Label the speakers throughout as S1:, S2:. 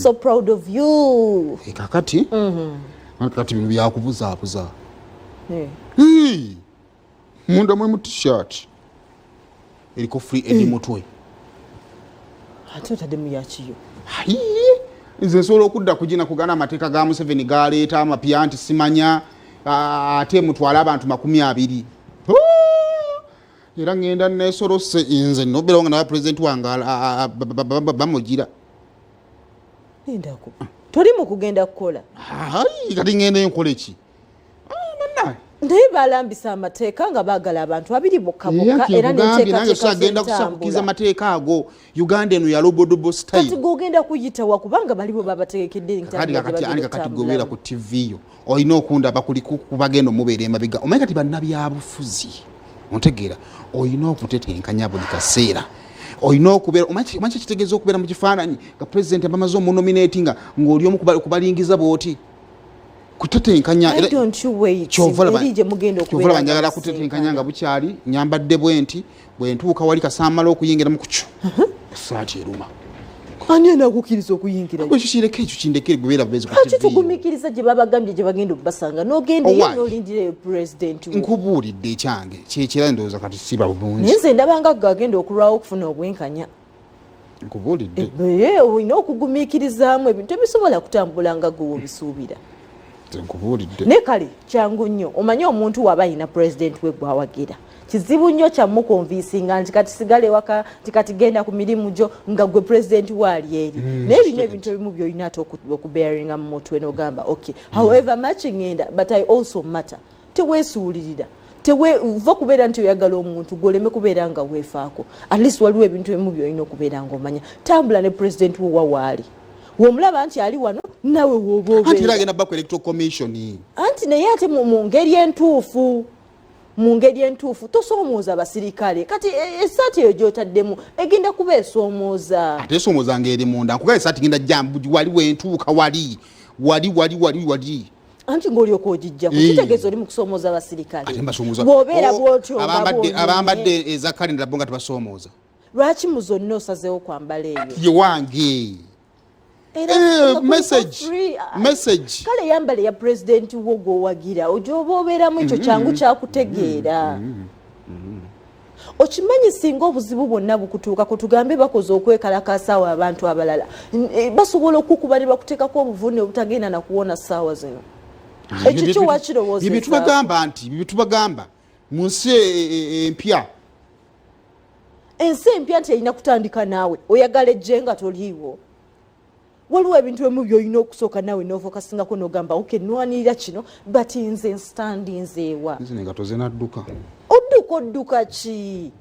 S1: so proud of you.
S2: Kakati kakati bino byakubuzaabuza munda mu t-shirt eriko free edi mutwe
S1: ate otadde yakiyo
S2: nze nsobola okudda kugina kugana amateeka ga Museveni galeeta amapya nti simanya ate mutwala abantu 20 era ngenda nesolose nze nobera nga na president wange bamugira
S1: ndako toli mu kugenda kukola
S2: kati ngenda enkola ki
S1: naye balambisa amateeka nga baagala abantu babiri bokka era
S2: agenda kusakukiza amateeka ago Uganda eno ya lobodobo style
S1: kati gogenda kuyitawa kubanga balibo babateekedde
S2: kati gobeera ku TV yo olina okundaba kubagenda omubeera emabega omanyi kati bannabyabufuzi ontegeera olina okutetenkanya buli kaseera olina okubeera omanyi kitegeeza okubeera mu kifaananyi nga president bamaze omunominatinga ng'oli omu kubalingiza bwoti kutetenkanya
S1: kyovala
S2: njagala kutetenkanya nga bukyali nyambadde bwenti bwentuuka wali kasamala okuyingira mu kucyo saati eruma
S1: ani anakukkiriza okuyingira
S2: ekyo kindekere gubeera bubezi
S1: tugumikiriza gye babagambye gye bagenda okubasanga n'ogenda ye n'olindira president
S2: nkubuulidde ekyange kyekira ndowooza kati siba bulungi
S1: naye nze ndabanga gagenda okulwawo okufuna obwenkanya
S2: nkubuulidde
S1: olina okugumiikirizaamu ebintu ebisobola kutambula nga gwe wobisuubira ne kale kyangu nnyo omanye omuntu waba ayina president we gwawagira kizibu nnyo kyamukonvinsinga nti kati sigale waka tikati genda ku mirimu gyo nga gwe president waali eri naye bino ebintu ebimu byolina ate okubearinga mu mutwe n'ogamba okay however much ngenda but I also matter teweesuulirira va kubeera nti oyagala omuntu gwoleme kubeera nga weefaako at least waliwo ebintu ebimu byolina okubeera ng'omanya tambula ne president wo wawaali womulaba nti ali wano nawe woba
S2: anti agenda baku electoral commission
S1: anti naye ate mu ngeri entuufu tosoomooza abasirikale kati esaati eyo gy'otaddemu egenda kuba esoomooza
S2: ate esoomooza ng'eri munda nkugaa esaati genda jambu wali wentuuka wali
S1: anti ng'olyoka ogijjaku kitegeeza oli mu kusoomooza abasirikale bw'obeera bw'otyo
S2: abambadde eza kalenda bo nga tebasoomooza
S1: lwaki mu zonna osazeewo kwambala eyo
S2: ye wange message
S1: kale yambale ya president wo gwowagira ojoba obeeramu ekyo kyangu kyakutegeera okimanyi singa obuzibu bwonna bukutuuka kutugambe bakoze okwekalakasaawa abantu abalala basobola okukuba ne bakuteekako obuvune obutagenda nakuwona ssaawa zino ekyo kiwakirowooza
S2: bibitubagamba mu nsi empya
S1: ensi empya nti erina kutandika naawe oyagala ejje nga toliiwo waliwo ebintu ebimu byolina okusooka naawe n'ovokasingako n'ogamba oke nwanirira kino but nze nstandinzeewa
S2: nga toze nadduka
S1: odduka ki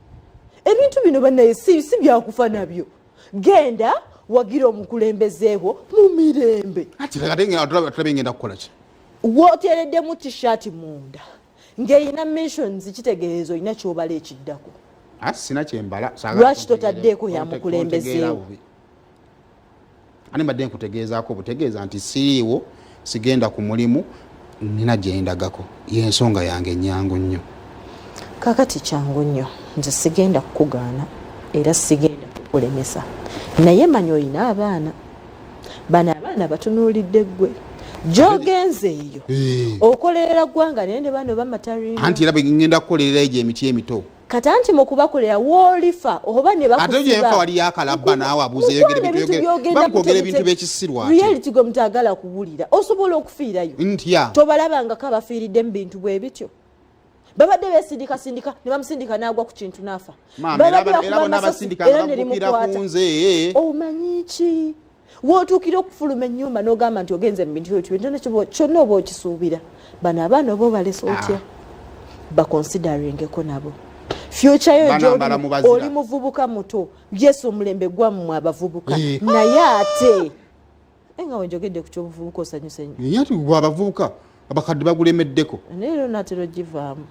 S1: ebintu bino bannaye si byakufa nabyo genda wagira omukulembezeewo mu mirembe
S2: ngenda kukola ki
S1: wooteereddemu t-shirt munda ng'erina mentions kitegeeza olina kyobala ekiddako
S2: sina kyembala
S1: lwaki totaddeeko yamukulembezeewo
S2: ani mbadde nkutegeezaako butegeeza nti siriiwo sigenda ku mulimu nina gyendagako yensonga yange ennyangu nnyo
S1: kakati kyangu nnyo nze sigenda kukugaana era sigenda kukulemesa naye manya olina abaana bano abaana batunuulidde ggwe gyogenze eyo okolerera ggwanga naye ne bano bamatarina
S2: anti era ngenda kukolerera egyo emiti emito
S1: kati anti mu kubakolera woolifa oba ne
S2: bakusiba wali yakalabba naawe abuuzebamukwogera ebintu by'ekisirwa
S1: reality gwe mutagala kuwulira osobola okufiirayo
S2: ntya
S1: tobalabangako abafiiridde mu bintu bwe bityo babadde besindikasindika ne bamusindika n'agwa ku kintu n'afa
S2: era bonna basindika nebakukira ku nze
S1: omanyi ki wootuukira okufuluma ennyumba n'ogamba nti ogenze mu bintu ebyo kyonna oba okisuubira bano abaana oba obalesa otya bakonsidaringeko nabo future yo oli muvubuka muto yesu omulembe gwammwe abavubuka naye ate nga wenjogedde ku kyobuvubuka osanyuse nnyo
S2: ati abavubuka abakadde bagulemeddeko
S1: naye era natera ogivaamu